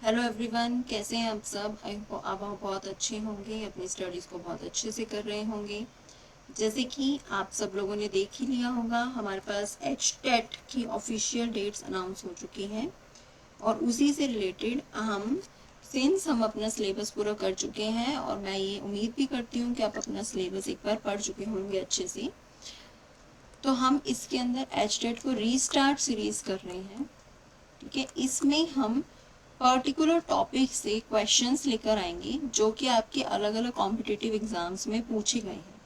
Hello everyone, कैसे हैं आप सब। आप बहुत अच्छे होंगे, अपनी स्टडीज़ को बहुत अच्छे से कर रहे होंगे। जैसे कि आप सब लोगों ने देख ही लिया होगा, हमारे पास HTET की ऑफिशियल डेट्स अनाउंस हो चुकी हैं और उसी से रिलेटेड हम अपना सिलेबस पूरा कर चुके हैं और मैं ये उम्मीद भी करती हूँ कि आप अपना सिलेबस एक बार पढ़ चुके होंगे अच्छे से। तो हम इसके अंदर HTET को रीस्टार्ट सीरीज़ कर रहे हैं। ठीक है, इसमें हम पर्टिकुलर टॉपिक से क्वेश्चंस लेकर आएंगे जो कि आपके अलग अलग कॉम्पिटिटिव एग्जाम्स में पूछे गए हैं।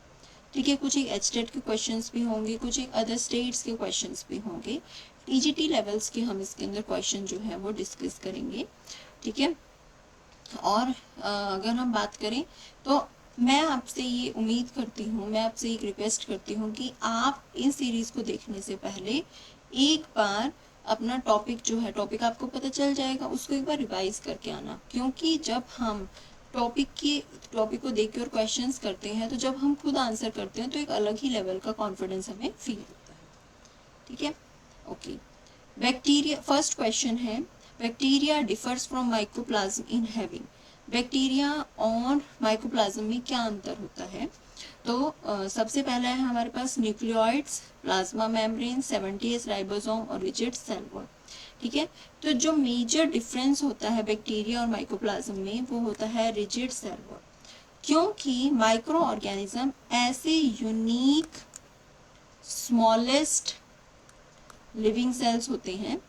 ठीक है, कुछ एक HTET के क्वेश्चंस भी होंगे, कुछ एक अदर स्टेट्स के क्वेश्चंस भी होंगे। TGT लेवल्स के हम इसके अंदर क्वेश्चन जो है वो डिस्कस करेंगे। ठीक है, और अगर हम बात करें तो मैं आपसे ये उम्मीद करती हूँ, मैं आपसे एक रिक्वेस्ट करती हूँ कि आप इस सीरीज़ को देखने से पहले एक बार अपना टॉपिक जो है, टॉपिक आपको पता चल जाएगा, उसको एक बार रिवाइज करके आना। क्योंकि जब हम टॉपिक को देख के और क्वेश्चंस करते हैं तो जब हम खुद आंसर करते हैं तो एक अलग ही लेवल का कॉन्फिडेंस हमें फील होता है। ठीक है, ओके। बैक्टीरिया, फर्स्ट क्वेश्चन है, bacteria differs from mycoplasma in having. Bacteria और माइकोप्लाज्म में क्या अंतर होता है। तो सबसे पहला है हमारे पास nucleoids, plasma membrane, 70s ribosome और रिजिड सेल वॉल। ठीक है, तो जो मेजर डिफरेंस होता है बैक्टीरिया और माइकोप्लाज्म में वो होता है रिजिड सेल वॉल। क्योंकि माइक्रो ऑर्गेनिज्म ऐसे यूनिक स्मॉलेस्ट लिविंग सेल्स होते हैं,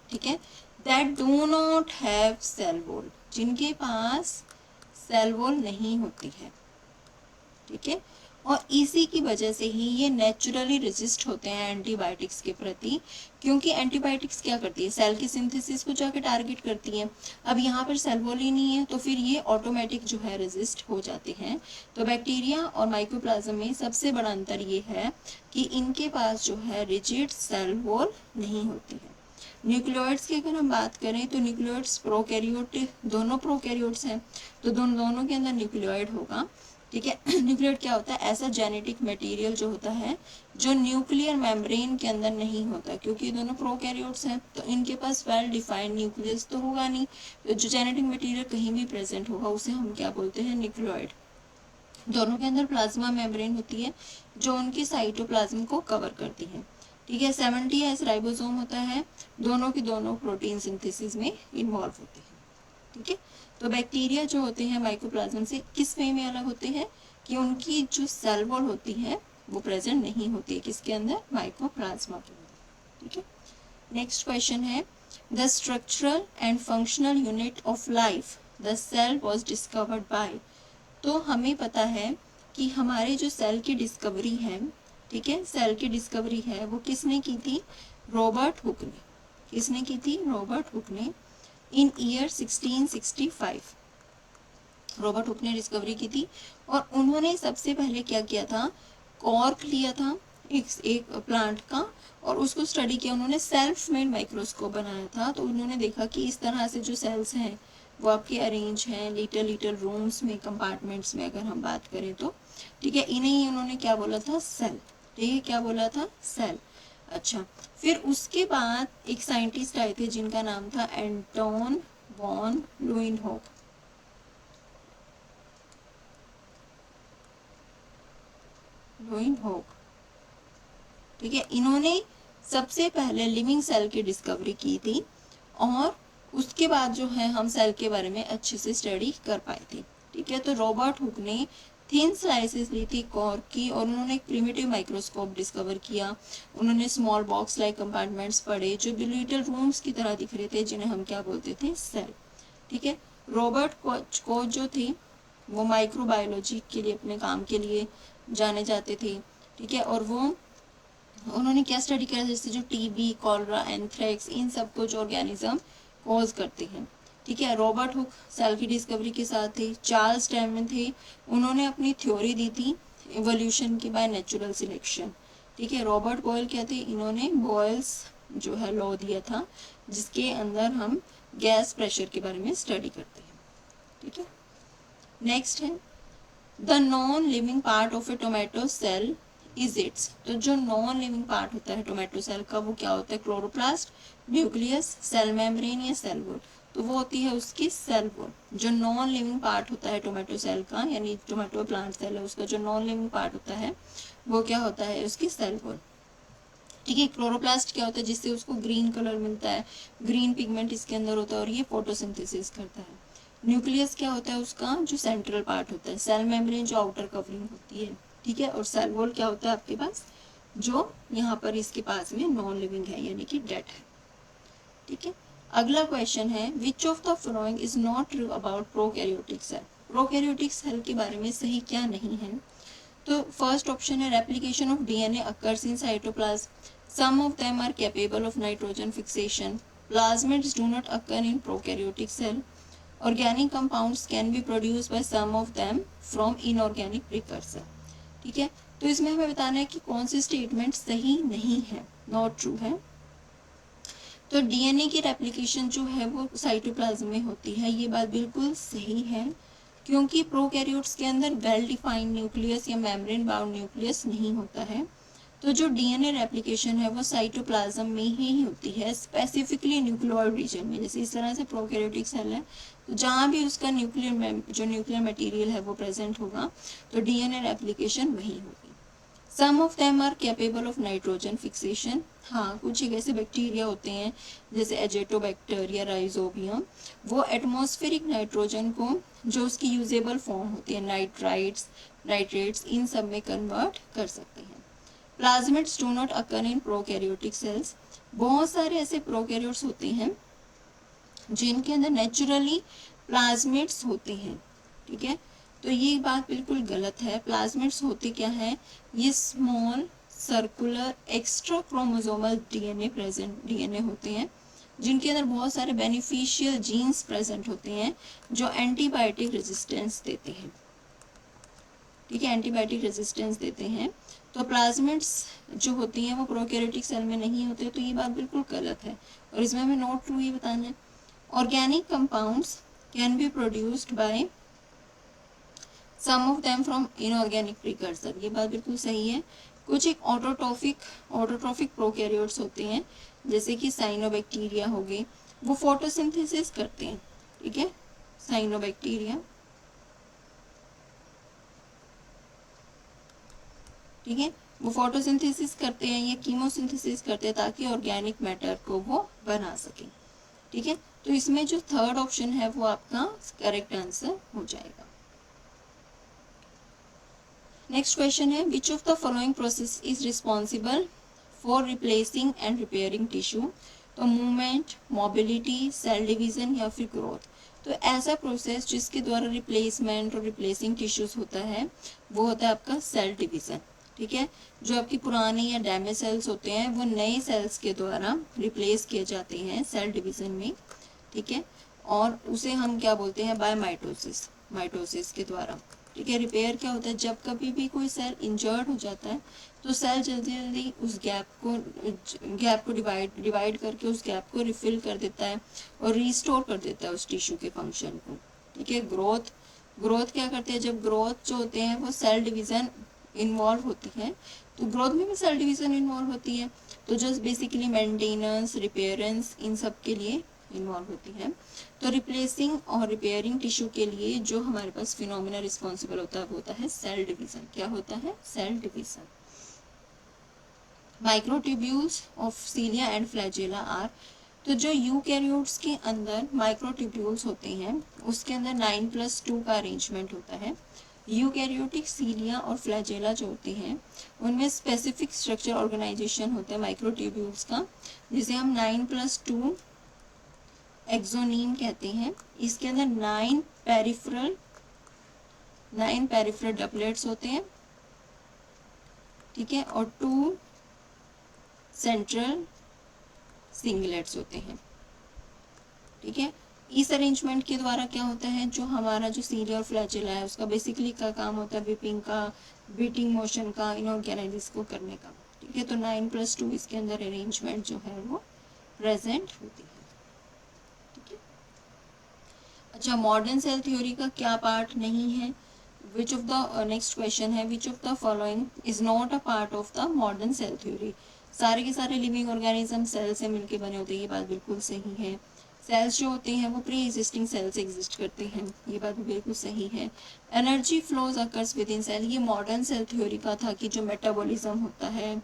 ठीक है, that do not have cell wall, जिनके पास सेल वॉल नहीं होती है। ठीक है, और इसी की वजह से ही ये नेचुरली रेजिस्ट होते हैं एंटीबायोटिक्स के प्रति। क्योंकि एंटीबायोटिक्स क्या करती है, सेल की सिंथेसिस को जाकर टारगेट करती है। अब यहाँ पर सेल वॉल ही नहीं है तो फिर ये ऑटोमेटिक जो है रेजिस्ट हो जाते हैं। तो बैक्टीरिया और माइकोप्लाज्म में सबसे बड़ा अंतर ये है कि इनके पास जो है रिजिड सेल वॉल नहीं होती है। न्यूक्लियोइड्स की अगर हम बात करें तो न्यूक्लियोइड्स प्रोकैरियोट, दोनों प्रोकैरियोट्स हैं तो दोनों के अंदर न्यूक्लियोइड होगा। ठीक है, न्यूक्लियोइड क्या होता है, ऐसा जेनेटिक मटेरियल जो होता है जो न्यूक्लियर मेम्ब्रेन के अंदर नहीं होता। क्योंकि दोनों प्रोकैरियोट्स हैं तो इनके पास वेल डिफाइंड न्यूक्लियस तो होगा नहीं, तो जो जेनेटिक मटेरियल कहीं भी प्रेजेंट होगा उसे हम क्या बोलते हैं, न्यूक्लियोइड। दोनों के अंदर प्लाज्मा मेम्ब्रेन होती है जो उनकी साइटोप्लाज्म को कवर करती है। ठीक है, 70s राइबोसोम होता है, दोनों की दोनों प्रोटीन सिंथेसिस में इन्वॉल्व होते हैं। ठीक है, तो बैक्टीरिया जो होते हैं माइकोप्लाज्म से किस वे में अलग होते हैं कि उनकी जो सेल वॉल होती है वो प्रेजेंट नहीं होती है, किसके अंदर, माइकोप्लाज्मा के अंदर। ठीक है, नेक्स्ट क्वेश्चन है, the structural and functional unit of life the cell was discovered by. तो हमें पता है कि हमारे जो सेल की डिस्कवरी है, ठीक है, सेल की डिस्कवरी है वो किसने की थी, रॉबर्ट हुक ने। किसने की थी, रॉबर्ट हुक ने, इन ईयर 1665 रॉबर्ट हुक ने डिस्कवरी की थी। और उन्होंने सबसे पहले क्या किया था, कॉर्क लिया था एक प्लांट का और उसको स्टडी किया। उन्होंने सेल्फ मेड माइक्रोस्कोप बनाया था। तो उन्होंने देखा कि इस तरह से जो सेल्स हैं वो आपके अरेंज हैं लिटिल लिटिल रूम्स में, कंपार्टमेंट्स में अगर हम बात करें तो। ठीक है, इन्हें ही उन्होंने क्या बोला था, सेल। ठीक है, क्या बोला था, सेल। अच्छा, फिर उसके बाद एक साइंटिस्ट आए थे जिनका नाम था एंटोन वॉन लुइनहोफ। लुइनहोफ, ठीक है, इन्होंने सबसे पहले लिविंग सेल की डिस्कवरी की थी और उसके बाद जो है हम सेल के बारे में अच्छे से स्टडी कर पाए थे। ठीक है, तो रॉबर्ट हुक ने थिन स्लाइसेस ली थी कॉर्क की और उन्होंने एक प्रिमिटिव माइक्रोस्कोप डिस्कवर किया। उन्होंने स्मॉल बॉक्स लाइक कंपार्टमेंट्स पढ़े जो लिटिल रूम्स की तरह दिख रहे थे, जिन्हें हम क्या बोलते थे, सेल। ठीक है, रॉबर्ट कोच जो थे वो माइक्रोबायोलॉजी के लिए, अपने काम के लिए जाने जाते थे। ठीक है, और वो उन्होंने क्या स्टडी किया, जैसे जो टीबी, कॉलरा, एंथ्रेक्स, इन सब को जो ऑर्गेनिज्म कॉज करते हैं। ठीक है, रॉबर्ट हुक सेल की डिस्कवरी के साथ थे। चार्ल्स डार्विन थे, उन्होंने अपनी थ्योरी दी थी इवोल्यूशन की बाय नेचुरल सिलेक्शन। ठीक है, रॉबर्ट बॉयल क्या थे, इन्होंने बॉयल्स जो है लॉ दिया था जिसके अंदर हम गैस प्रेशर के बारे में स्टडी करते हैं। ठीक है, नेक्स्ट है, the non living part of a tomato cell is its. तो जो नॉन लिविंग पार्ट होता है टोमेटो सेल का वो क्या होता है, क्लोरोप्लास्ट, न्यूक्लियस, सेल मेम्ब्रेन या सेल वॉल, तो वो होती है उसकी सेल वॉल। जो नॉन लिविंग पार्ट होता है टोमेटो सेल का, यानी टोमेटो प्लांट सेल है उसका जो नॉन लिविंग पार्ट होता है वो क्या होता है, उसकी सेल वॉल। ठीक है, क्लोरोप्लास्ट क्या होता है, जिससे उसको ग्रीन कलर मिलता है, ग्रीन पिगमेंट इसके अंदर होता है और ये फोटोसिंथेसिस करता है। न्यूक्लियस क्या होता है उसका, जो सेंट्रल पार्ट होता है। सेल मेम्ब्रेन जो आउटर कवरिंग होती है। ठीक है, और सेल वॉल क्या होता है आपके पास, जो यहाँ पर इसके पास में नॉन लिविंग है यानी कि डेड है। ठीक है, अगला क्वेश्चन है, which of the following is not true about prokaryotic cell. Prokaryotic cell के बारे में सही क्या नहीं है। तो फर्स्ट ऑप्शन है, replication of DNA occurs in cytoplasm, some of them are capable of nitrogen fixation, plasmids do not occur in prokaryotic cell, organic compounds can be produce by some of them from inorganic precursor. ठीक है, तो इसमें हमें बताना है कि कौन सी statement सही नहीं है, नॉट ट्रू है। तो डीएनए की रेप्लिकेशन जो है वो साइटोप्लाज्म में होती है, ये बात बिल्कुल सही है, क्योंकि प्रोकैरियोट्स के अंदर वेल डिफाइंड न्यूक्लियस या मेम्ब्रेन बाउंड न्यूक्लियस नहीं होता है। तो जो डीएनए रेप्लिकेशन है वो साइटोप्लाज्म में ही होती है, स्पेसिफिकली न्यूक्लियोइड रीजन में। जैसे इस तरह से प्रोकैरियोटिक सेल है, तो जहाँ भी उसका न्यूक्लियर मटेरियल है वो प्रेजेंट होगा, तो डीएनए रेप्लिकेशन वही होगी। Some of them are capable of nitrogen fixation. हाँ, कुछ एक ऐसे बैक्टीरिया होते हैं जैसे एजेटोबैक्टर या राइजोबियम, वो एटमॉस्फेरिक नाइट्रोजन को, जो उसकी यूजेबल फॉर्म होती है, नाइट्रेट्स, इन सब में कन्वर्ट कर सकते हैं। Plasmids do not occur in prokaryotic sales. बहुत सारे ऐसे प्रोकैरियोट्स होते हैं जिनके अंदर नेचुरली प्लाज्मिड्स होते हैं। ठीक है, तो ये बात बिल्कुल गलत है। प्लाज्मिड्स होते क्या है, ये small circular extra chromosomal DNA होते हैं, जिनके अंदर बहुत सारे बेनिफिशियल जीन्स प्रेजेंट होते हैं जो एंटीबायोटिक रेजिस्टेंस देते हैं। ठीक है, एंटीबायोटिक रेजिस्टेंस देते हैं। तो प्लाज्मिड्स जो होती हैं वो प्रोकैरियोटिक सेल में नहीं होते, तो ये बात बिल्कुल गलत है और इसमें हमें नॉट ट्रू ये बताना है। Organic compounds can be produced by some of them from inorganic precursor, ये बात बिल्कुल सही है। कुछ एक ऑटोट्रॉफिक प्रोकैरियोट्स होते हैं जैसे कि साइनोबैक्टीरिया हो गए, वो फोटोसिंथेसिस करते हैं। ठीक है, साइनोबैक्टीरिया, ठीक है, वो फोटोसिंथेसिस करते हैं या कीमोसिंथेसिस करते हैं ताकि ऑर्गेनिक मैटर को वो बना सकें। ठीक है, तो इसमें जो थर्ड ऑप्शन है वो आपका करेक्ट आंसर हो जाएगा। नेक्स्ट क्वेश्चन है, which of the following process is responsible for replacing and repairing tissue. तो मूवमेंट, मोबिलिटी, सेल डिवीजन या फिर ग्रोथ। तो ऐसा प्रोसेस जिसके द्वारा रिप्लेसमेंट और रिप्लेसिंग टिश्यूज होता है वो होता है आपका सेल डिवीजन। ठीक है, जो आपकी पुराने या डैमेज सेल्स होते हैं वो नए सेल्स के द्वारा रिप्लेस किए जाते हैं सेल डिवीजन में। ठीक है, और उसे हम क्या बोलते हैं, बाय माइटोसिस के द्वारा। ठीक है, रिपेयर क्या होता है, जब कभी भी कोई सेल इंजर्ड हो जाता है तो सेल जल्दी जल्दी उस गैप को डिवाइड करके उस गैप को रिफिल कर देता है और रिस्टोर कर देता है उस टिश्यू के फंक्शन को। ठीक है, ग्रोथ क्या करते हैं, जब ग्रोथ जो होते हैं वो सेल डिवीजन इन्वॉल्व होती है, तो ग्रोथ में भी सेल डिवीजन इन्वॉल्व होती है, तो जस्ट बेसिकली मेंटेनेंस, रिपेयरेंस, इन सब के लिए इन्वॉल्व होती है। तो रिप्लेसिंग और रिपेयरिंग टिश्यू के लिए जो हमारे पास फिनोमिना रिस्पॉन्सिबल होता है वो होता है सेल डिवीजन। क्या होता है, cell division. Microtubules of cilia and flagella are. तो जो यूकैरियोट्स के अंदर माइक्रोट्यूब्यूल्स होते हैं उसके अंदर 9+2 का अरेंजमेंट होता है। यूकैरियोटिक सीलिया और फ्लैजेला जो होते हैं उनमें स्पेसिफिक स्ट्रक्चर ऑर्गेनाइजेशन होता है माइक्रोट्यूब्यूल्स का, जिसे हम 9+2 एक्सोनीम कहते हैं। इसके अंदर 9 पेरिफेरल डबलेट्स होते हैं। ठीक है, और 2 सेंट्रल सिंगलेट्स होते हैं। ठीक है, इस अरेंजमेंट के द्वारा क्या होता है, जो हमारा जो सीलिया और फ्लैजेला है उसका बेसिकली का काम होता है विपिंग का, बीटिंग मोशन का, इनऑर्गेनाइजिस को करने का। ठीक है, तो 9+2 इसके अंदर अरेंजमेंट जो है वो प्रेजेंट होती है। ठीक है, अच्छा, मॉडर्न सेल थ्योरी का क्या पार्ट नहीं है, which of the next question है, which of the following is not a part of the modern cell theory. सारे के सारे लिविंग ऑर्गेनिज्म सेल से मिलके बने होते हैं, ये बात बिल्कुल सही है। सेल्स जो होते हैं वो प्री एग्जिस्टिंग सेल्स एग्जिस्ट करते हैं, ये बात भी बिल्कुल सही है। Energy flows occurs within cell, ये मॉडर्न सेल थ्योरी का था कि जो मेटाबॉलिज्म होता है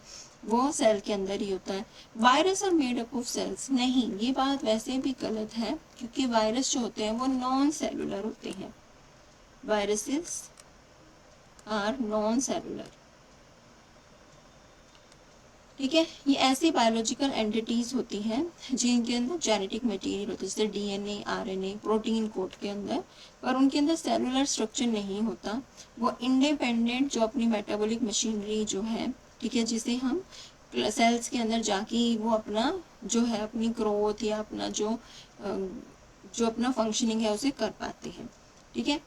वो सेल के अंदर ही होता है। Virus are made up of cells, नहीं, ये बात वैसे भी गलत है, क्योंकि वायरस जो होते हैं वो नॉन सेलुलर होते हैं। वायरसेस आर नॉन सेलुलर, ठीक है। ये ऐसी बायोलॉजिकल एंटिटीज होती हैं जिनके अंदर जेनेटिक मटेरियल होता है, जैसे डीएनए, आरएनए, प्रोटीन कोड के अंदर, पर उनके अंदर सेलुलर स्ट्रक्चर नहीं होता। वो इंडिपेंडेंट जो अपनी मेटाबॉलिक मशीनरी जो है, ठीक है, जिसे हम सेल्स के अंदर जाके वो अपना जो है अपनी ग्रोथ या अपना जो अपना फंक्शनिंग है उसे कर पाते हैं, ठीक है।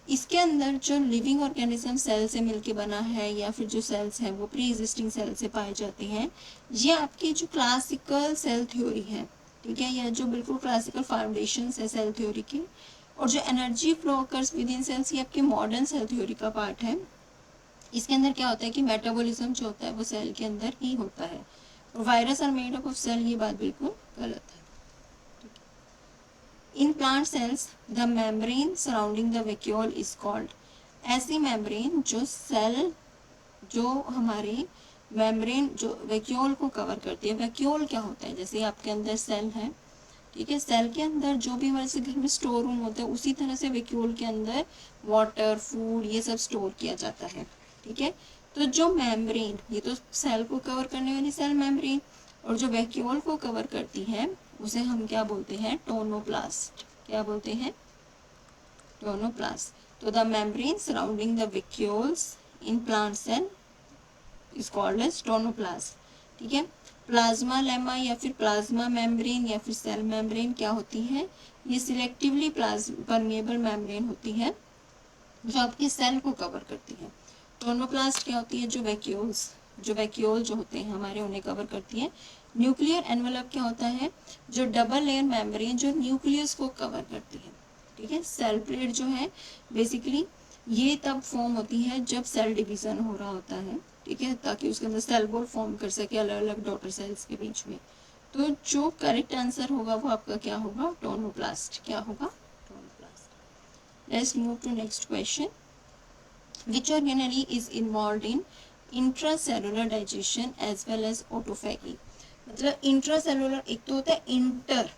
इसके अंदर जो लिविंग ऑर्गेनिज्म सेल से मिलके बना है या फिर जो सेल्स हैं वो प्री एग्जिस्टिंग सेल से पाए जाते हैं, ये आपकी जो क्लासिकल सेल थ्योरी है, ठीक है, या जो बिल्कुल क्लासिकल फाउंडेशन है सेल थ्योरी की, और जो energy flow occurs within cells, ये आपके मॉडर्न सेल थ्योरी का पार्ट है। इसके अंदर क्या होता है कि मेटाबॉलिज्म जो होता है वो सेल के अंदर ही होता है, और virus are made up of cell, ये बात बिल्कुल गलत है। In plant cells, the membrane surrounding the vacuole is called, ऐसी membrane जो सेल जो हमारे मेम्ब्रेन जो वैक्यूल को कवर करती है। वैक्यूल क्या होता है, जैसे आपके अंदर सेल है, ठीक है, सेल के अंदर जो भी हमारे से घर में स्टोर रूम होता है उसी तरह से वैक्यूल के अंदर वाटर, फूड, ये सब स्टोर किया जाता है, ठीक है। तो जो मेम्ब्रेन, ये तो सेल को कवर करने वाली सेल मेम्ब्रेन, और जो वैक्यूल को कवर करती है उसे हम क्या बोलते हैं, टोनोप्लास्ट। क्या बोलते हैं, टोनोप्लास्ट। तो the membrane surrounding the vacuoles in plant cell is called as tonoplast, ठीक है। प्लाज्मा लेमा या फिर प्लाज्मा मेम्ब्रेन या फिर सेल मेम्ब्रेन क्या होती है, ये सिलेक्टिवली परमेबल मेम्ब्रेन होती है जो आपकी सेल को कवर करती है। टोनोप्लास्ट क्या होती है, जो वैक्यूल जो होते हैं हमारे उन्हें कवर करती है। न्यूक्लियर एनवेलप क्या होता है, जो डबल लेयर मेम्ब्रेन जो न्यूक्लियस को कवर करती है, ठीक है। सेल प्लेट जो है बेसिकली ये तब फॉर्म होती है जब सेल डिवीजन हो रहा होता है, ठीक है, ताकि उसके अंदर सेल वॉल फॉर्म कर सके अलग अलग डॉटर सेल्स के बीच में। तो जो करेक्ट आंसर होगा वो आपका क्या होगा, टोनोप्लास्ट। क्या होगा, tonoplast. Let's move to next question. Which organelle is involved in intracellular digestion as well as autophagy? मतलब इंट्रासेलुलर, एक तो होता है इंटर,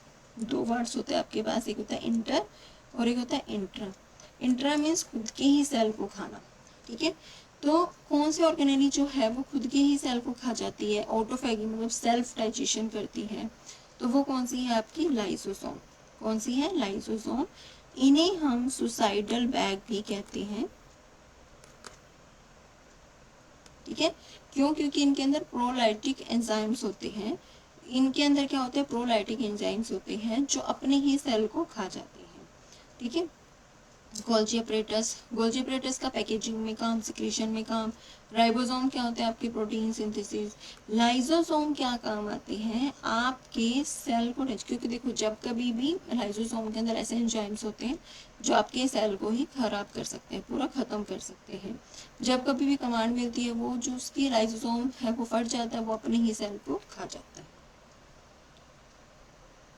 दो वर्ड्स होते हैं आपके पास, एक होता है इंटर और एक होता है इंट्रा। इंट्रा मीन्स खुद के ही सेल को खाना, ठीक है। तो कौन सी ऑर्गेनेली जो है वो खुद के ही सेल को खा जाती है, ऑटोफैगी मतलब सेल्फ डाइजेशन करती है, तो वो कौन सी है आपकी, लाइसोसोम। कौन सी है, लाइसोसोम। इन्हें हम सुसाइडल बैग भी कहते हैं, ठीक है। क्यों, क्योंकि इनके अंदर प्रोलाइटिक एंजाइम्स होते हैं। इनके अंदर क्या होते हैं, प्रोलाइटिक एंजाइम्स होते हैं जो अपने ही सेल को खा जाते हैं, ठीक है। गोल्जी अपरेटस का पैकेजिंग में काम, सिक्रीशन में काम। राइबोसोम क्या होते हैं आपके, प्रोटीन सिंथेसिस। लाइसोसोम क्या काम आते हैं, आपके सेल को, क्योंकि देखो जब कभी भी लाइसोसोम के अंदर ऐसे एंजाइम्स होते हैं जो आपके सेल को ही खराब कर सकते हैं, पूरा खत्म कर सकते हैं। जब कभी भी कमांड मिलती है वो जो उसकी लाइसोसोम है वो फट जाता है, वो अपने ही सेल को खा जाता है,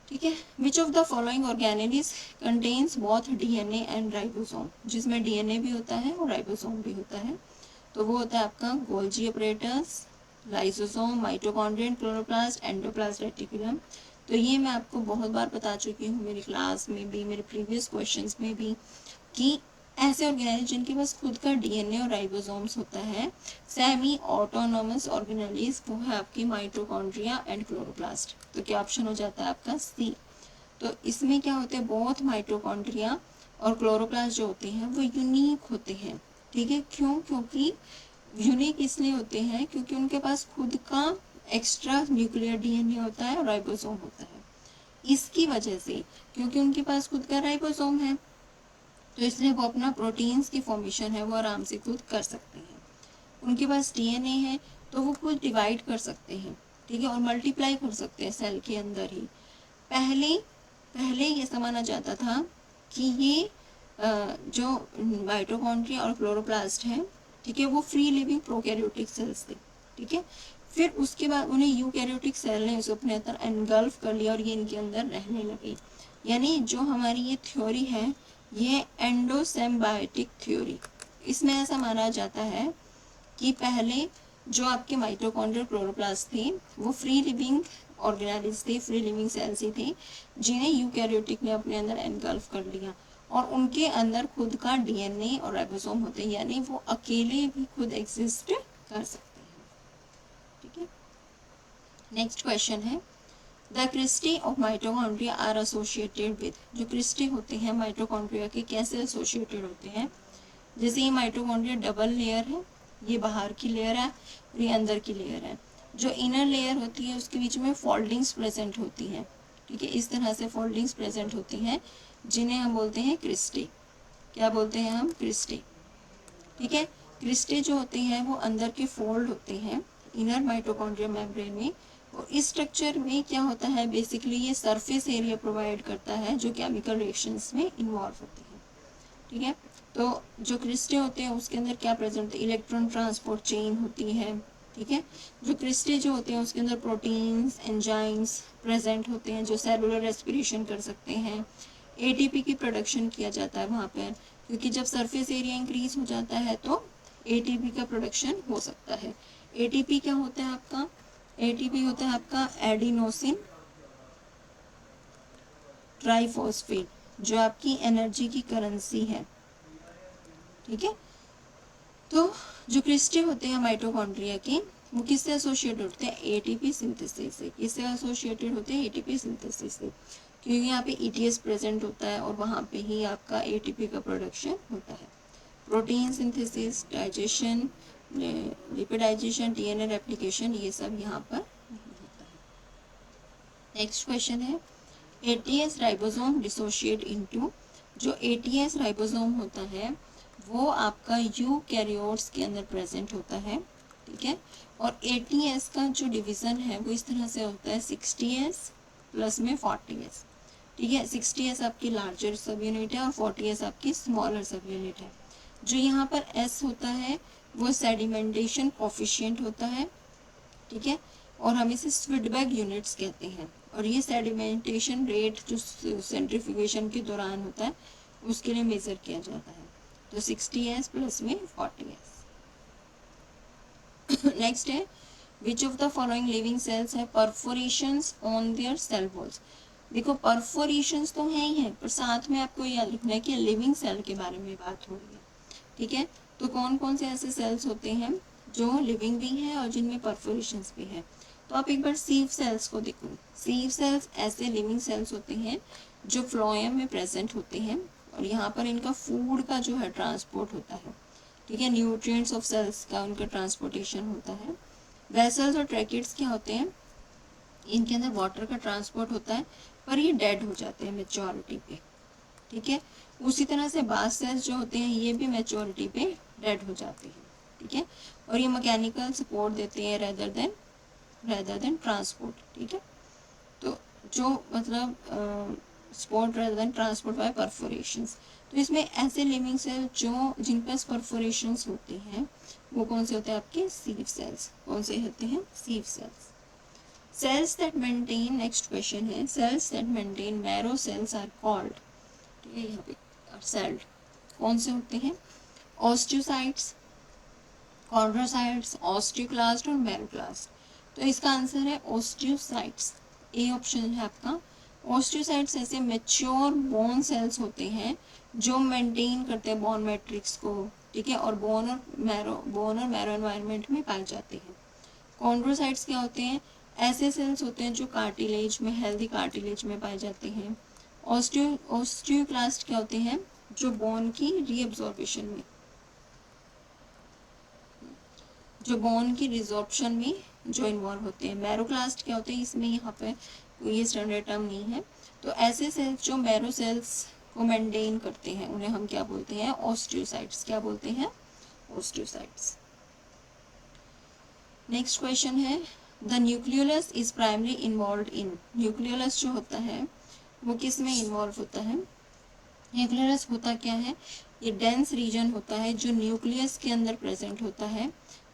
ठीक है। Which of the following organelles contains both DNA and ribosome, जिसमें डीएनए भी होता है और राइबोसोम भी होता है, तो वो होता है आपका Golgi apparatus, lysosome, mitochondria, chloroplast, endoplast reticulum. तो ये मैं आपको बहुत बार बता चुकी हूँ मेरी क्लास में भी, मेरे प्रीवियस क्वेश्चंस में भी, कि ऐसे ऑर्गेनेल जिनके पास खुद का डीएनए और राइबोसोम्स होता है, सेमी ऑटोनोमस ऑर्गेनेलीज, वो है आपकी माइटोकॉन्ड्रिया एंड क्लोरोप्लास्ट। तो क्या ऑप्शन हो जाता है आपका, सी। तो इसमें क्या होते हैं, बहुत माइटोकॉन्ड्रिया और क्लोरोप्लास्ट जो होते हैं वो यूनिक होते हैं, ठीक है। क्यों, क्योंकि यूनिक इसलिए होते हैं क्योंकि उनके पास खुद का एक्स्ट्रा न्यूक्लियर डीएनए होता है और राइबोसोम होता है। इसकी वजह से, क्योंकि उनके पास खुद का राइबोसोम है, तो इसलिए वो अपना प्रोटीन्स की फॉर्मेशन है वो आराम से खुद कर सकते हैं। उनके पास डीएनए है तो वो खुद डिवाइड कर सकते हैं, ठीक है, और मल्टीप्लाई कर सकते हैं सेल के अंदर ही। पहले ये समझा जाता था कि ये जो माइटोकॉन्ड्रिया और क्लोरोप्लास्ट है, ठीक है, वो फ्री लिविंग प्रोकैरियोटिक सेल्स थे, ठीक है। फिर उसके बाद उन्हें यूकैरियोटिक सेल ने उसे अपने अंदर एनगल्फ कर लिया और ये इनके अंदर रहने लगे। यानी जो हमारी ये थ्योरी है ये एंडोसिम्बायोटिक थ्योरी, इसमें ऐसा माना जाता है कि पहले जो आपके माइटोकॉन्ड्रियल क्लोरोप्लास्ट थे वो फ्री लिविंग ऑर्गेनेल्स थे, फ्री लिविंग सेल्स ही थे, जिन्हें यूकैरियोटिक ने अपने अंदर एनगल्फ कर लिया और उनके अंदर खुद का डीएनए और राइबोसोम होते हैं, यानी वो अकेले भी खुद एग्जिस्ट कर सकते हैं। ठीक है, नेक्स्ट क्वेश्चन है the cristae of mitochondria are associated with, जो क्रिस्टी होते हैं माइटोकॉन्ड्रिया के कैसे एसोसिएटेड होते हैं। जैसे ये माइटोकॉन्ड्रिया डबल लेयर है, ये बाहर की लेयर है और ये अंदर की लेयर है। जो इनर लेयर होती है उसके बीच में फोल्डिंग्स प्रेजेंट होती हैं। ठीक है, इस तरह से फोल्डिंग्स प्रेजेंट होती हैं जिन्हें हम बोलते हैं क्रिस्टी। क्या बोलते हैं हम? क्रिस्टी। ठीक है, क्रिस्टी जो होते हैं वो अंदर के फोल्ड होते हैं इनर माइटोकॉन्ड्रिया मेम्ब्रेन में, और इस स्ट्रक्चर में क्या होता है बेसिकली ये सरफेस एरिया प्रोवाइड करता है जो केमिकल रिएक्शंस में इन्वॉल्व होते हैं। ठीक है, तो जो क्रिस्टे होते हैं उसके अंदर क्या प्रेजेंट होता है? इलेक्ट्रॉन ट्रांसपोर्ट चेन होती है। ठीक है, जो क्रिस्टे जो होते हैं उसके अंदर प्रोटीन्स एंजाइम्स प्रेजेंट होते हैं जो सेलुलर रेस्पिरेशन कर सकते हैं। एटीपी की प्रोडक्शन किया जाता है वहाँ पर, क्योंकि जब सरफेस एरिया इंक्रीज हो जाता है तो एटीपी का प्रोडक्शन हो सकता है। एटीपी क्या होता है आपका? एटीपी होता है आपका एडिनोसिन ट्राइफॉस्फेट, जो आपकी एनर्जी की करेंसी है। ठीक है, तो जो क्रिस्टे होते हैं माइटोकॉन्ड्रिया के वो किससे एसोसिएटेड होते हैं? एटीपी सिंथेसिस से। किससे एसोसिएटेड होते हैं? एटीपी सिंथेसिस से, क्योंकि यहाँ पे ईटीएस प्रेजेंट होता है और वहाँ पे ही आपका एटीपी का प्रोडक्शन होता है। Protein synthesis, digestion, lipidisation, DNA replication, ये सब यहाँ पर नहीं होता है। नेक्स्ट क्वेश्चन है एटीएस राइबोसोम डिसोशिएट इनटू, जो एटीएस राइबोसोम होता है वो आपका यूकैरियोट्स के अंदर प्रेजेंट होता है। ठीक है, और एटीएस का जो डिवीजन है वो इस तरह से होता है 60s प्लस में 40s। ठीक है, 60s आपकी लार्जर सब यूनिट है और 40s आपकी स्मॉलर सब यूनिट है। जो यहाँ पर एस होता है वो सेडिमेंटेशन कोफिशिएंट होता है। ठीक है, और हम इसे स्विडबैग यूनिट्स कहते हैं, और ये सेडिमेंटेशन रेट जो सेंट्रीफ्यूगेशन के दौरान होता है उसके लिए मेजर किया जाता है। तो 60s प्लस में 40s। नेक्स्ट है which of the following living cells है परफोरेशंस ऑन देयर सेल वॉल्स। देखो परफोरेशंस तो है ही है, पर साथ में आपको यह लिखना है कि लिविंग सेल के बारे में बात हो रही है। ठीक है, तो कौन कौन से ऐसे सेल्स होते हैं जो लिविंग भी हैं और जिनमें परफोरेशंस भी है। तो आप एक बार सीव सेल्स को देखो। सीव सेल्स ऐसे लिविंग सेल्स होते हैं जो फ्लोएम में प्रेजेंट होते हैं और यहाँ पर इनका फूड का जो है ट्रांसपोर्ट होता है। ठीक है, न्यूट्रिएंट्स ऑफ सेल्स का उनका ट्रांसपोर्टेशन होता है। वेसल्स और ट्रैकेट्स क्या होते हैं? इनके अंदर वाटर का ट्रांसपोर्ट होता है, पर ये डेड हो जाते हैं मेच्योरिटी पे। ठीक है, उसी तरह से बास्ट सेल्स जो होते हैं ये भी मेच्योरिटी पे डेड हो जाते हैं। ठीक है, और ये मैकेनिकल सपोर्ट देते हैं रेदर देन ट्रांसपोर्ट। ठीक है, तो जो मतलब support rather than transport by perforations. तो इसमें ऐसे लिविंग सेल जो जिन पर परफोरेशंस होती हैं वो कौन से होते हैं? आपके सीव सेल्स। कौन से होते हैं? Sieve cells. Cells that maintain, next question है cells that maintain marrow cells are called. ठीक है, यहाँ पे सेल्ड कौन से होते हैं? ऑस्टियोसाइट्स, कॉन्ड्रोसाइट्स, ऑस्टियोक्लास्ट और मैरोक्लास्ट। तो इसका आंसर है ऑस्टियोसाइट्स, ए ऑप्शन है आपका। ऑस्टियोसाइट्स ऐसे मैच्योर बोन सेल्स होते हैं जो मेंटेन करते हैं बोन मैट्रिक्स को। ठीक है, और बोन और मैरो एनवायरनमेंट में पाए जाते हैं। कॉन्ड्रोसाइट्स क्या होते हैं? ऐसे सेल्स होते हैं जो कार्टिलेज में, हेल्दी कार्टिलेज में पाए जाते हैं। ऑस्टियोक्लास्ट क्या होते हैं? जो बोन की रीअब्जॉर्बेशन में, जो बोन की रिजॉर्प्शन में जो इन्वॉल्व होते हैं। मैरोक्लास्ट क्या होते हैं? इसमें यहाँ पे कोई स्टैंडर्ड टर्म नहीं है। तो ऐसे सेल्स जो मैरो सेल्स को मेंटेन करते हैं उन्हें हम क्या बोलते हैं? ऑस्टियोसाइट्स। क्या बोलते हैं? ऑस्टियोसाइट्स। नेक्स्ट क्वेश्चन है the nucleolus is primary involve in. Nucleolus जो होता है वो किस में इन्वॉल्व होता है? न्यूक्लियस होता क्या है? ये डेंस रीजन होता है जो न्यूक्लियस के अंदर प्रेजेंट होता है,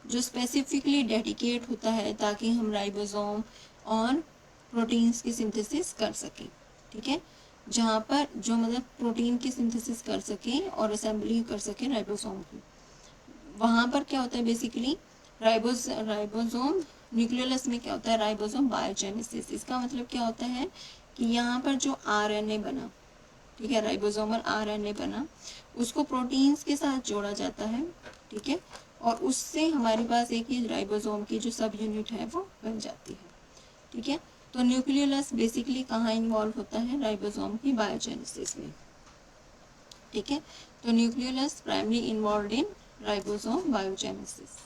जो स्पेसिफिकली डेडिकेट होता है ताकि हम राइबोसोम और प्रोटीन्स की सिंथेसिस कर सकें, ठीक है, जहाँ पर जो मतलब प्रोटीन की सिंथेसिस कर सकें और असेंबली कर सकें राइबोसोम की, वहाँ पर क्या होता है बेसिकली राइबोसोम न्यूक्लियोलस में क्या होता है, राइबोसोम बायोजेनेसिस। इसका मतलब क्या होता है कि यहाँ पर जो आरएनए बना, ठीक है, राइबोसोमल आरएनए बना, उसको प्रोटीन्स के साथ जोड़ा जाता है, ठीक है, और उससे हमारे पास एक ही राइबोसोम की जो सब यूनिट है वो बन जाती है, ठीक है। तो न्यूक्लियोलस बेसिकली कहाँ इन्वॉल्व होता है, राइबोसोम की बायोजेनेसिस में, ठीक है। तो nucleolus primary involve in ribosome biogenesis.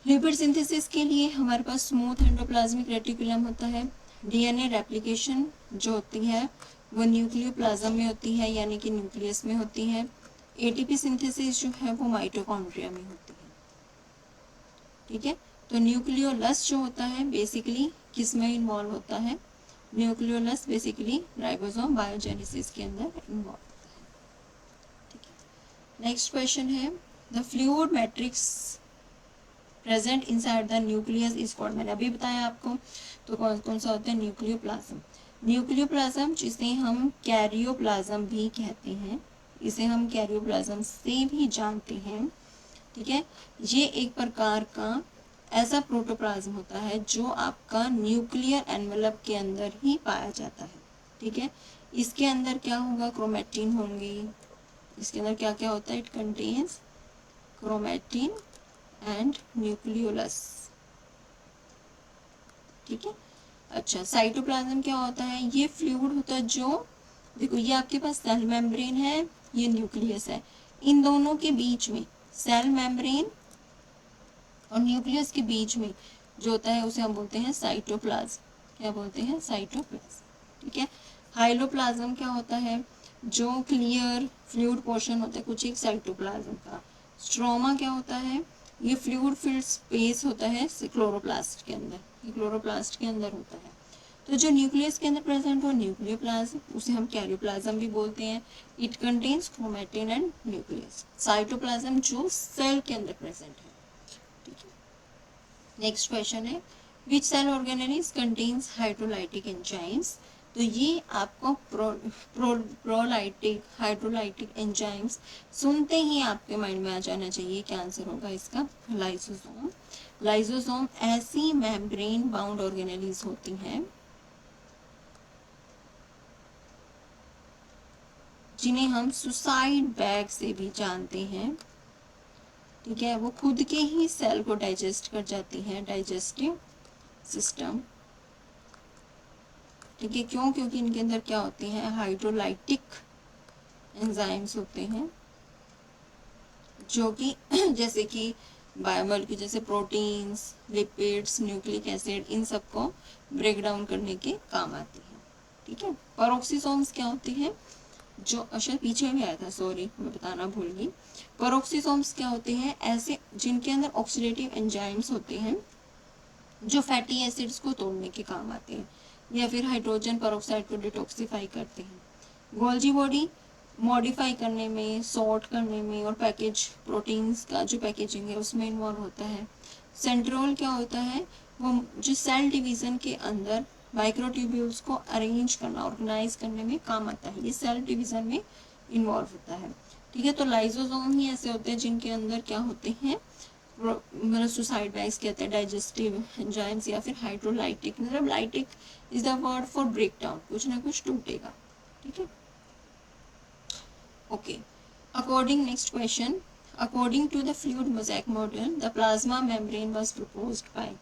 Lipid synthesis के लिए हमारे पास स्मूथ एंडोप्लाज्मिक रेटिकुलम होता है। डीएनए रेप्लिकेशन जो होती है वो न्यूक्लियोप्लाज्म में होती है, यानी कि न्यूक्लियस में होती है। एटीपी सिंथेसिस जो है वो माइटोकॉन्ड्रिया में होती है, ठीक है। तो न्यूक्लियोलस जो होता है बेसिकली किस में इन्वॉल्व होता है, न्यूक्लियोलस बेसिकली राइबोसोम बायोजेनेसिस के अंदर इन्वॉल्व होता है, ठीक है। नेक्स्ट क्वेश्चन है, the fluid matrix present inside the nucleus is called, मैंने अभी बताया आपको। तो कौन कौन सा होता है, न्यूक्लियोप्लाज्म। न्यूक्लियोप्लाज्म जिसे हम कैरियोप्लाज्म भी कहते हैं, इसे हम कैरियोप्लाज्म से भी जानते हैं, ठीक है। ये एक प्रकार का ऐसा प्रोटोप्लाज्म होता है जो आपका न्यूक्लियर एनवेलप के अंदर ही पाया जाता है, ठीक है। इसके अंदर क्या होगा, क्रोमेटिन होंगी। इसके अंदर क्या क्या होता है, it contains chromatin and nucleolus, ठीक है। अच्छा, साइटोप्लाज्म क्या होता है, ये फ्लूइड होता है जो, देखो ये आपके पास सेल मेम्ब्रेन है, ये न्यूक्लियस है, इन दोनों के बीच में, सेल मेम्ब्रेन और न्यूक्लियस के बीच में जो होता है उसे हम बोलते हैं साइटोप्लाज्म। क्या बोलते हैं, साइटोप्लाज्म, ठीक है। हाइलोप्लाज्म क्या होता है, जो क्लियर फ्लूइड पोर्शन होता है कुछ एक साइटोप्लाज्म का। स्ट्रोमा क्या होता है, ये फ्लूइड फिल्ड स्पेस होता है क्लोरोप्लास्ट के अंदर, ये क्लोरोप्लास्ट के अंदर होता है। तो जो न्यूक्लियस के अंदर प्रेजेंट हो न्यूक्लियोप्लाज्म, उसे हम कैरियोप्लाज्म भी बोलते हैं। It contains chromatin and nucleus. Cytoplasm जो सेल के अंदर प्रेजेंट है, ठीक है। नेक्स्ट क्वेश्चन है, which cell organelles contains hydrolytic enzymes. तो ये आपको प्रोलाइटिक हाइड्रोलाइटिक एंजाइम्स सुनते ही आपके माइंड में आ जाना चाहिए, क्या आंसर होगा इसका, लाइसोसोम। लाइसोसोम ऐसी मेम्ब्रेन बाउंड ऑर्गेनेलिज होती हैं जिन्हें हम सुसाइड बैग से भी जानते हैं, ठीक है। वो खुद के ही सेल को डाइजेस्ट कर जाती हैं, डाइजेस्टिव सिस्टम, ठीक है। क्यों, क्योंकि इनके अंदर क्या होते हैं, हाइड्रोलाइटिक एंजाइम्स होते हैं जो कि जैसे कि बायोमल की, जैसे प्रोटीन्स, लिपिड्स, न्यूक्लिक एसिड, इन सबको ब्रेक डाउन करने के काम आती है, ठीक है। पेरोक्सिसोम्स क्या होती हैं, जो अच्छा पीछे भी आया था, सॉरी मैं बताना भूल गई। पेरोक्सिसोम्स क्या होते हैं, ऐसे जिनके अंदर ऑक्सीडेटिव एंजाइम्स होते हैं जो फैटी एसिड्स को तोड़ने के काम आते हैं या फिर हाइड्रोजन पेरोक्साइड को डिटॉक्सिफाई करते हैं। गोल्जी बॉडी मॉडिफाई करने में, सॉर्ट करने में और पैकेज प्रोटीन्स का जो पैकेजिंग है उसमें इन्वॉल्व होता है। सेंट्रोल क्या होता है, वो जो सेल डिवीजन के अंदर माइक्रोट्यूब्यूल्स को अरेंज करना, ऑर्गेनाइज करने में काम आता है, ये सेल डिवीजन में इन्वॉल्व होता है, ठीक है। तो लाइसोसोम ही ऐसे होते हैं जिनके अंदर क्या होते हैं, मतलब सुसाइड बैग्स कहते हैं, डाइजेस्टिव एंजाइम्स या फिर हाइड्रोलाइटिक, मतलब lytic is the word for break down, कुछ ना कुछ टूटेगा, ठीक है। Okay, according next question, according to the fluid mosaic model the plasma membrane was proposed by,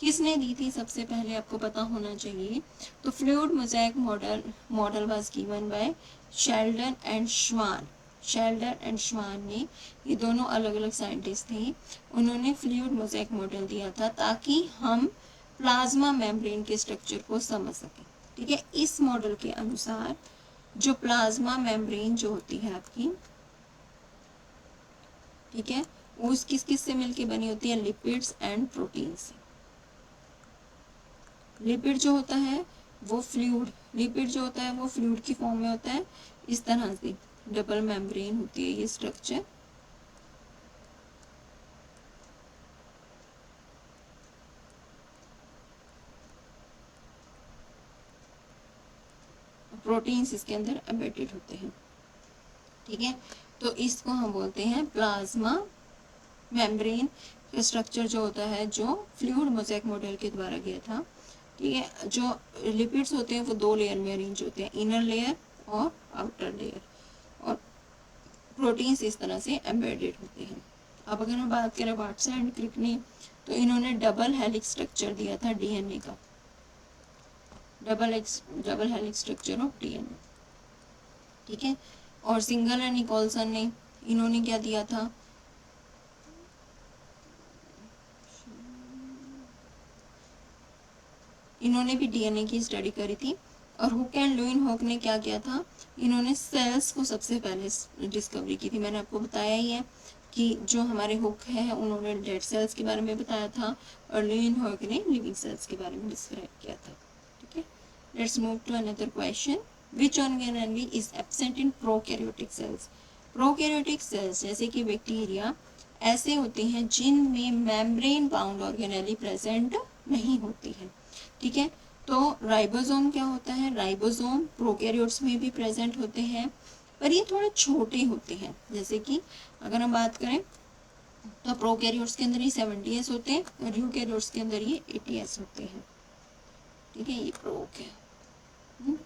किसने दी थी सबसे पहले, आपको पता होना चाहिए। तो fluid mosaic model was given by Sheldon and श्वान। शेल्डर एंड श्वान ने, ये दोनों अलग अलग साइंटिस्ट थे, उन्होंने फ्लूइड मोज़ेक मॉडल दिया था ताकि हम प्लाज्मा मेम्ब्रेन के स्ट्रक्चर को समझ सकें, ठीक है। इस मॉडल के अनुसार जो प्लाज्मा मेम्ब्रेन जो होती है आपकी, ठीक है, वो किस किस से मिलके बनी होती है, लिपिड्स एंड प्रोटीन से। लिपिड जो होता है वो फ्लूइड, लिपिड जो होता है वो फ्लूइड की फॉर्म में होता है, इस तरह से डबल मेम्ब्रेन होती है ये स्ट्रक्चर, प्रोटीन्स इसके अंदर एम्बेडेड होते हैं, ठीक है। तो इसको हम बोलते हैं प्लाज्मा मेम्ब्रेन का स्ट्रक्चर जो होता है, जो फ्लूइड मोज़ेक मॉडल के द्वारा गया था, ठीक है। जो लिपिड्स होते हैं वो दो लेयर में अरेंज होते हैं, इनर लेयर और आउटर लेयर, और प्रोटीन्स इस तरह से एम्बेडेड होते हैं। अब अगर हम बात करें वाटसन एंड क्रिक ने, तो इन्होंने डबल हेलिक्स स्ट्रक्चर दिया था डीएनए का, double helix structure of DNA, ठीक है। और सिंगल एंड निकोलसन ने, इन्होंने क्या दिया था, इन्होंने भी डीएनए की स्टडी करी थी। और हुक एंड लुइनहॉक ने क्या किया था, इन्होंने सेल्स को सबसे पहले डिस्कवरी की थी। मैंने आपको बताया ही है कि जो हमारे हुक है उन्होंने डेड सेल्स के बारे में बताया था, और लुइनहॉक ने लिविंग सेल्स के बारे में डिस्क्राइब किया था, ठीक है। Let's move to another question, which organelle is absent in prokaryotic cells. Prokaryotic cells जैसे कि बैक्टीरिया ऐसे होते हैं जिनमें मेम्ब्रेन बाउंड ऑर्गेनेली प्रेजेंट नहीं होती है, ठीक है। तो राइबोसोम क्या होता है, राइबोसोम प्रोकैरियोट्स में भी प्रेजेंट होते हैं, पर ये थोड़े छोटे होते हैं। जैसे कि अगर हम बात करें तो प्रोकैरियोट्स के अंदर ये 70s होते हैं, और यूकैरियोट्स के अंदर ये 80s होते हैं, ठीक है। ये प्रोक है।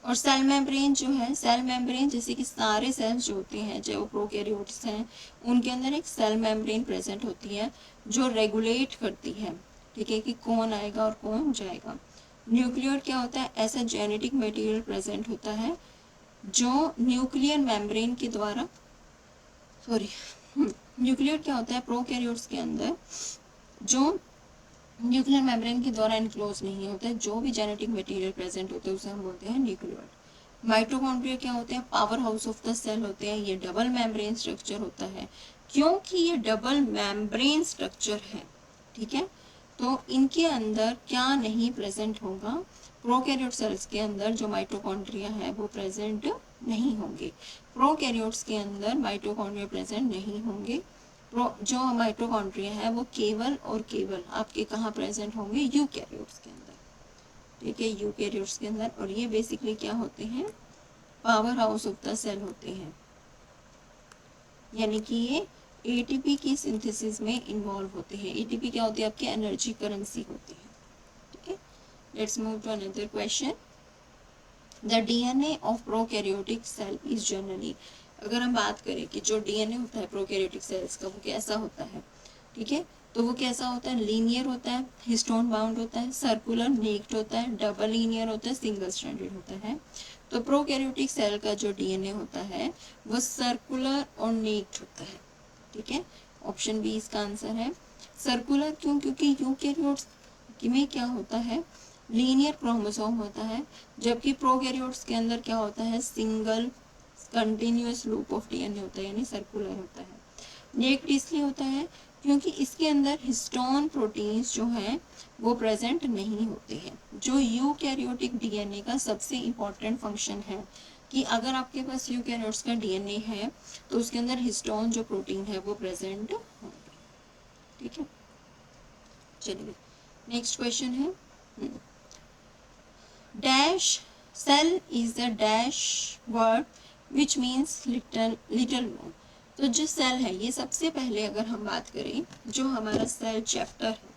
और सेल मेम्ब्रेन जो है, सेल मेम्ब्रेन जैसे कि सारे सेल्स जो होते हैं, चाहे वो प्रोकैरियोट्स हैं, उनके अंदर एक सेल मेम्ब्रेन प्रेजेंट होती है जो रेगुलेट करती है, ठीक है, कि कौन आएगा और कौन जाएगा। न्यूक्लियर क्या होता है, ऐसा जेनेटिक मटेरियल प्रेजेंट होता है जो न्यूक्लियर मेम्ब्रेन के द्वारा, न्यूक्लियर क्या होता है प्रोकैरियोट्स के अंदर, जो न्यूक्लियर मेम्ब्रेन के द्वारा इनक्लोज नहीं होता है, जो भी जेनेटिक मटेरियल प्रेजेंट होते हैं उसे हम बोलते हैं न्यूक्लियर। माइटोकॉन्ड्रिया क्या होते हैं, power house of the cell होते हैं, ये डबल मेम्ब्रेन स्ट्रक्चर होता है। क्योंकि ये डबल मेम्ब्रेन स्ट्रक्चर है, ठीक है, तो इनके अंदर क्या नहीं प्रेजेंट होगा, प्रोकैरियोट सेल्स के अंदर जो माइटोकॉन्ड्रिया है वो प्रेजेंट नहीं होंगे, प्रोकैरियोट्स के अंदर माइटोकॉन्ड्रिया प्रेजेंट नहीं होंगे। जो माइटोकॉन्ड्रिया है वो केवल और केवल आपके कहाँ प्रेजेंट होंगे, यूकैरियोट्स के अंदर, ठीक है, यूकैरियोट्स के अंदर। और ये बेसिकली क्या होते हैं, power house of the cell होते हैं, यानी कि ये एटीपी की सिंथेसिस में इन्वॉल्व होते हैं। एटीपी क्या होती है, आपकी एनर्जी करेंसी होती है, ठीक है। Let's move to another question, the DNA of prokaryotic cell is generally, अगर हम बात करें कि जो डीएनए होता है प्रोकैरियोटिक सेल्स का वो कैसा होता है, ठीक है, तो वो कैसा होता है, लीनियर होता है, हिस्टोन बाउंड होता है, सर्कुलर नेक्ड होता है, डबल लीनियर होता है, सिंगल स्ट्रैंडेड होता है। तो प्रोकैरियोटिक सेल का जो डीएनए होता है वो सर्कुलर और नेक्ड होता है, ठीक है। ऑप्शन बी इसका आंसर है। सर्कुलर क्यों, क्योंकि यूकैरियोट्स में क्या होता है, लीनियर क्रोमोसोम होता है, जबकि प्रोकैरियोट्स के अंदर क्या होता है, single continuous loop of DNA होता है, यानी सर्कुलर होता है। नेक्ड इसलिए होता है क्योंकि इसके अंदर हिस्टोन प्रोटीन्स जो हैं वो प्रेजेंट नहीं होते हैं, जो यूकैरियोटिक डीएनए का सबसे इम्पॉर्टेंट फंक्शन है, कि अगर आपके पास यूकैरियोट्स का डीएनए है तो उसके अंदर हिस्टोन जो प्रोटीन है वो प्रेजेंट होंगे, ठीक है। चलिए नेक्स्ट क्वेश्चन है, dash cell is the dash word which means little one. तो जो सेल है, ये सबसे पहले अगर हम बात करें, जो हमारा सेल चैप्टर है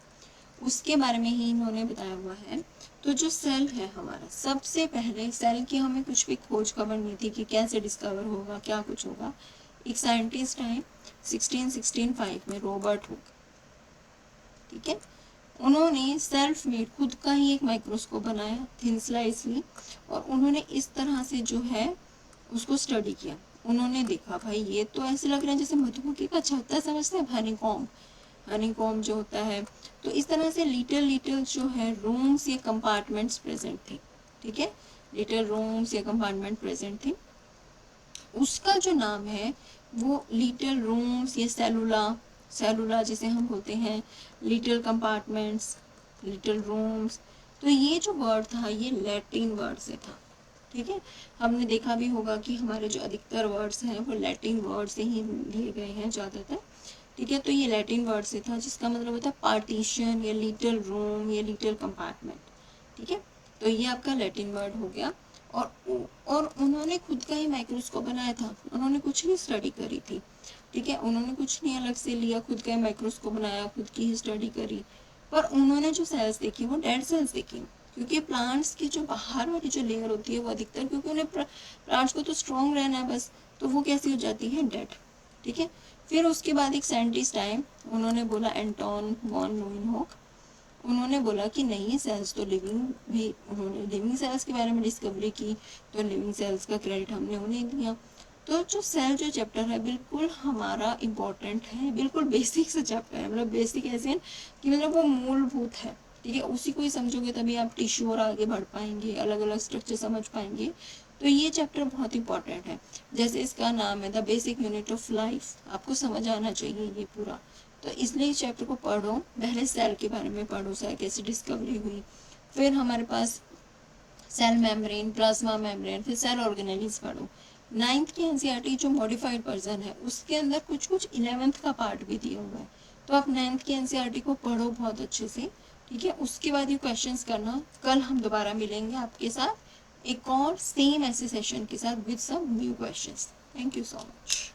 उसके बारे में ही इन्होंने बताया हुआ है। तो जो सेल है हमारा, सबसे पहले सेल की हमें कुछ भी खोज खबर नहीं थी कि कैसे डिस्कवर होगा, क्या कुछ होगा। एक साइंटिस्ट है 1665 में, रॉबर्ट हुक, ठीक है, उन्होंने सेल्फ मेड खुद का ही एक माइक्रोस्कोप बनाया, थिन स्लाइसली, और उन्होंने इस तरह से जो है उसको स्टडी किया। उन्होंने देखा भाई ये तो ऐसे लग रहा है जैसे मधुमक्खी का छत्ता, समझते हैं, हनीकॉम्ब जो होता है। तो इस तरह से लिटिल जो है रूम्स या कंपार्टमेंट्स प्रेजेंट थे, ठीक है, लिटिल रूम्स या कंपार्टमेंट प्रेजेंट थे। उसका जो नाम है वो लिटिल रूम्स या सेलुला जिसे हम बोलते हैं, लिटिल कंपार्टमेंट्स, लिटिल रूम्स। तो ये जो वर्ड था ये लैटिन वर्ड से था, ठीक है। हमने देखा भी होगा कि हमारे जो अधिकतर वर्ड्स हैं वो लैटिन वर्ड से ही लिए गए हैं ज़्यादातर, ठीक है। तो ये लैटिन वर्ड से था जिसका मतलब होता है पार्टीशन या लिटिल रूम या लिटिल कंपार्टमेंट, ठीक है। तो ये आपका लैटिन वर्ड हो गया। और उन्होंने खुद का ही माइक्रोस्कोप बनाया था, उन्होंने कुछ नहीं स्टडी करी थी, ठीक है, उन्होंने कुछ नहीं अलग से लिया, खुद का ही माइक्रोस्कोप बनाया, खुद की ही स्टडी करी, पर उन्होंने जो सेल्स देखी वो डेड सेल्स देखी, क्योंकि प्लांट्स की जो बाहर वाली जो लेयर होती है वो अधिकतर, क्योंकि उन्हें प्लांट्स को तो स्ट्रॉन्ग रहना है बस, तो वो कैसी हो जाती है, डेड, ठीक है। फिर उसके बाद एक साइंटिस्ट आए, उन्होंने बोला, एंटोन वॉन ल्यूवेनहॉक, उन्होंने बोला कि नहीं, सेल्स तो लिविंग भी, उन्होंने लिविंग सेल्स के बारे में डिस्कवरी की, तो लिविंग सेल्स का क्रेडिट हमने उन्हें दिया। तो जो सेल जो चैप्टर है बिल्कुल हमारा इम्पोर्टेंट है, बिल्कुल बेसिक से चैप्टर है, मतलब बेसिक ऐसे कि मतलब वो मूलभूत है, ठीक है, उसी को ही समझोगे तभी आप टिश्यू और आगे बढ़ पाएंगे, अलग अलग स्ट्रक्चर समझ पाएंगे। तो ये चैप्टर बहुत इंपॉर्टेंट है, जैसे इसका नाम है the basic unit of life, आपको समझ आना चाहिए ये पूरा। तो इसलिए इस चैप्टर को पढ़ो, पहले सेल के बारे में पढ़ो, सेल कैसे डिस्कवरी हुई, फिर हमारे पास सेल मेम्ब्रेन, प्लाज्मा मेम्ब्रेन, फिर सेल ऑर्गेनेल्स पढ़ो। 9th की एनसीईआरटी जो मॉडिफाइड वर्जन है उसके अंदर कुछ कुछ 11th का पार्ट भी दिया हुआ है, तो आप 9th की एनसीईआरटी को पढ़ो बहुत अच्छे से, ठीक है। उसके बाद ये क्वेश्चंस करना, कल हम दोबारा मिलेंगे आपके साथ एक और सेम ऐसे सेशन के साथ with some new questions. Thank you so much.